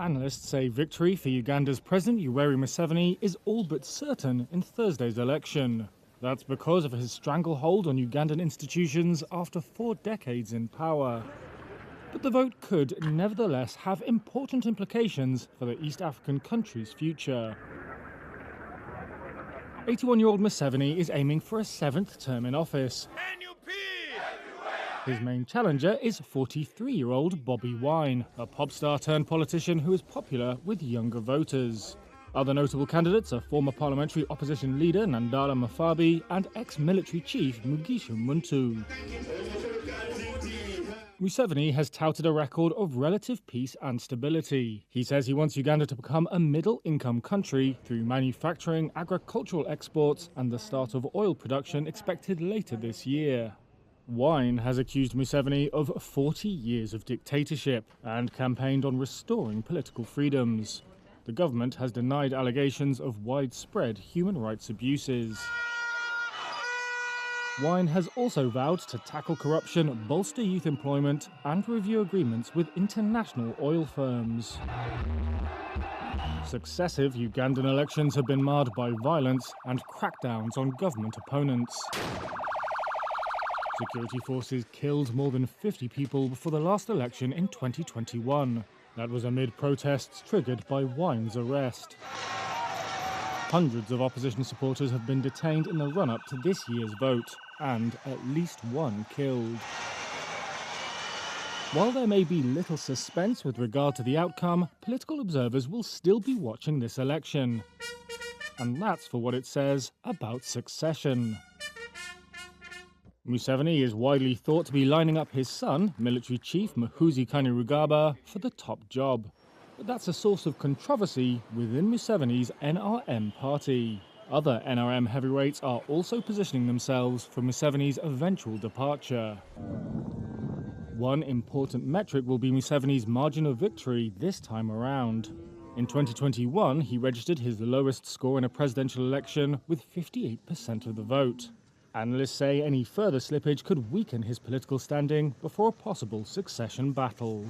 Analysts say victory for Uganda's President Yoweri Museveni is all but certain in Thursday's election. That's because of his stranglehold on Ugandan institutions after 4 decades in power. But the vote could nevertheless have important implications for the East African country's future. 81-year-old Museveni is aiming for a 7th term in office. His main challenger is 43-year-old Bobby Wine, a pop star turned politician who is popular with younger voters. Other notable candidates are former parliamentary opposition leader Nandala Mafabi and ex-military chief Mugisha Muntu. Museveni has touted a record of relative peace and stability. He says he wants Uganda to become a middle-income country through manufacturing, agricultural exports and the start of oil production expected later this year. Wine has accused Museveni of 40 years of dictatorship and campaigned on restoring political freedoms. The government has denied allegations of widespread human rights abuses. Wine has also vowed to tackle corruption, bolster youth employment, and review agreements with international oil firms. Successive Ugandan elections have been marred by violence and crackdowns on government opponents. Security forces killed more than 50 people before the last election in 2021. That was amid protests triggered by Wine's arrest. Hundreds of opposition supporters have been detained in the run-up to this year's vote, and at least one killed. While there may be little suspense with regard to the outcome, political observers will still be watching this election. And that's for what it says about succession. Museveni is widely thought to be lining up his son, military chief Muhoozi Kainerugaba, for the top job. But that's a source of controversy within Museveni's NRM party. Other NRM heavyweights are also positioning themselves for Museveni's eventual departure. One important metric will be Museveni's margin of victory this time around. In 2021, he registered his lowest score in a presidential election with 58% of the vote. Analysts say any further slippage could weaken his political standing before a possible succession battle.